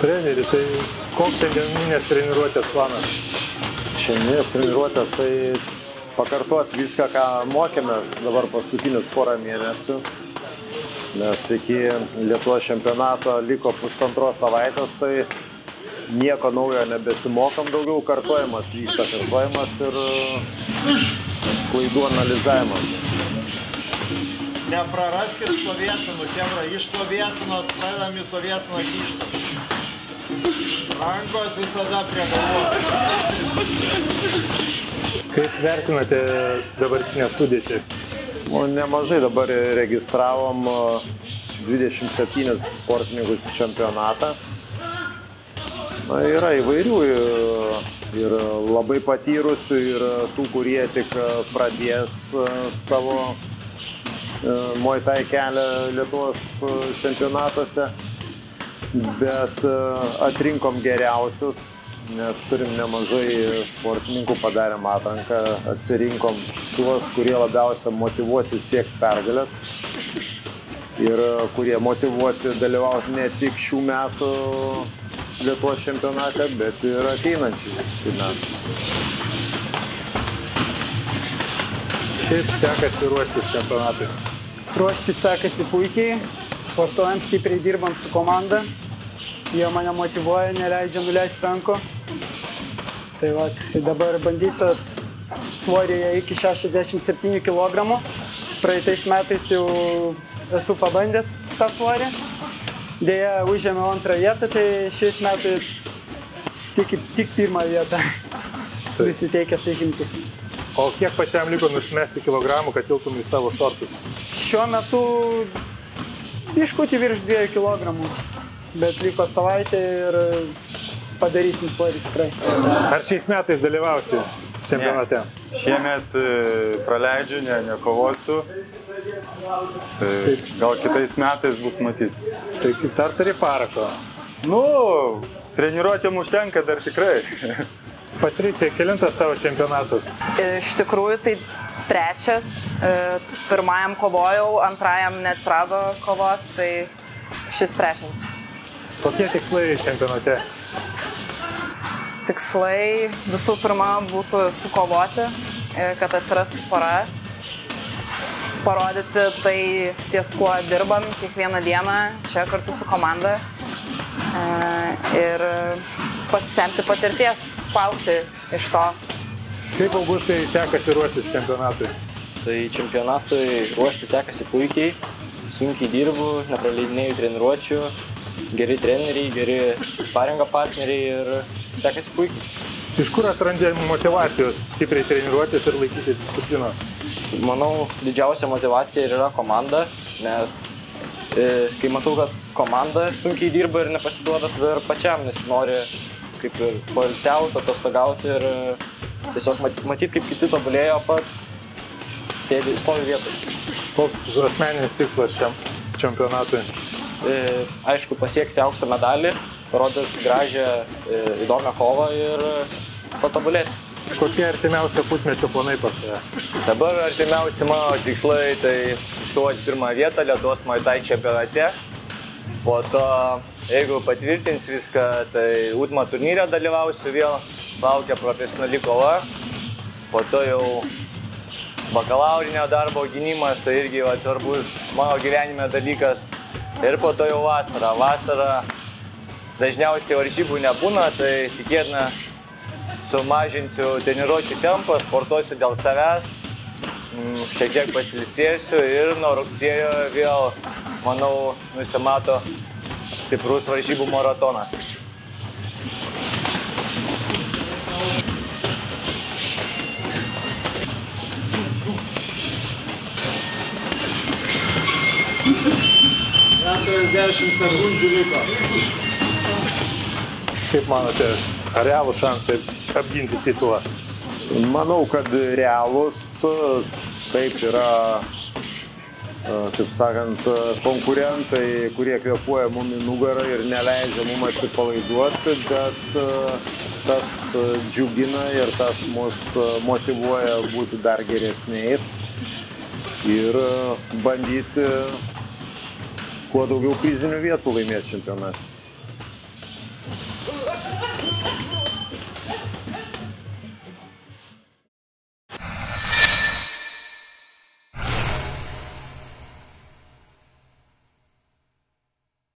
Treneri, tai koks šiandieninės treniruotės planas? Šiandieninės treniruotės tai pakartoti viską, ką mokėmės dabar paskutinius porą mėnesių. Nes iki Lietuvos čempionato liko pusantros savaitės, tai nieko naujo nebesimokom, daugiau kartojimas vyksta, kartojimas ir klaidų analizavimas. Nepraraskit stovėsenų, tebra, iš stovėsenos pradedam į stovėseną grįžti. Rankos visada prie galvos. Kaip vertinate dabartinę sudėtį? Nemažai dabar registravom 27 sportininkus į čempionatą. Yra įvairių ir labai patyrusių, ir tų, kurie tik pradės savo Muay Thai kelią Lietuvos čempionatuose. Bet atrinkom geriausius, nes turim nemažai sportininkų, padarėm atranką, atsirinkom tuos, kurie labiausia motyvuoti siekti pergalės ir kurie motyvuoti dalyvauti ne tik šių metų Lietuvos čempionate, bet ir ateinančiais šių metų. Kaip sekasi ruoštis čempionatui? Ruoštis sekasi puikiai, sportuojam, stipriai dirbam su komanda. Jie mane motyvuoja, neleidžia nuleisti rankų. Tai dabar bandysiu svoryje iki 67 kg. Praeitais metais jau esu pabandęs tą svorį. Deja, užėmiau antrą vietą, tai šiais metais tik pirmą vietą nusiteikęs užimti. O kiek pačiam liko nusimesti kilogramų, kad tiltum į savo šortus? Šiuo metu biškutį virš 2 kg. Bet liko savaitė ir padarysim svorį tikrai. Ar šiais metais dalyvausi čempionate? Ne. Šiemet praleidžiu, nekovosiu. Tai gal kitais metais bus matyti. Tai dar turi parako? Treniruotėm užtenka dar tikrai. Patricija, kelintas tavo čempionatas? Iš tikrųjų tai trečias. Pirmajam kovojau, antrajam neatsirado kovos, tai šis trečias bus. Kokie tikslai čempionate? Tikslai visų pirma būtų sukovoti, kad atsirastų pora. Parodyti tai, ties kuo dirbam kiekvieną dieną čia kartu su komanda. Ir pasisemti patirties, paaugti iš to. Kaip, Augustai, sekasi ruoštis čempionatui? Tai čempionatui ruoštis sekasi puikiai. Sunkiai dirbu, nepraleidinėju treniruočių. Geri treneriai, geri sparingo partneriai ir sekasi puikiai. Iš kur atrandi motyvacijos stipriai treniruotis ir laikytis disciplinos? Manau, didžiausia motyvacija ir yra komanda, nes kai matau, kad komanda sunkiai dirba ir nepasiduoda, tada ir pačiam nesinori kaip ir poilsiauti, atostogauti ir tiesiog matyti, kaip kiti tobulėjo, pats sėdi, stovi vietoj. Koks asmeninis tikslas šiam čempionatui? Aišku, pasiekti aukso medalį, parodyti gražią, įdomią kovą ir patobulėti. Kokie artimiausio pusmečio planai pas tave? Dabar artimiausi mano tikslai tai iškovoti pirmą vietą Lietuvos Muay Thai čempionate. Po to, jeigu patvirtins viską, tai UTMA turnyre dalyvausiu vėl, laukia profesionali kova. Po to jau bakalaurinio darbo gynimas, tai irgi svarbus mano gyvenime dalykas. Ir po to jau vasara. Vasara dažniausiai varžybų nebūna, tai tikėtina sumažinsiu treniruočių tempą, sportuosiu dėl savęs, šiek tiek pasiilsėsiu ir nuo rugsėjo vėl, manau, nusimato stiprus varžybų maratonas. Dešimt sekundžių liko. Kaip manote, ar realūs šansai apginti titulą? Manau, kad realūs, taip yra, taip sakant, konkurentai, kurie kvėpuoja mum į nugarą ir neleidžia mum atsipalaiduoti, bet tas džiugina ir tas mus motyvuoja būti dar geresniais ir bandyti kuo daugiau prizinių vietų laimėti čempionate.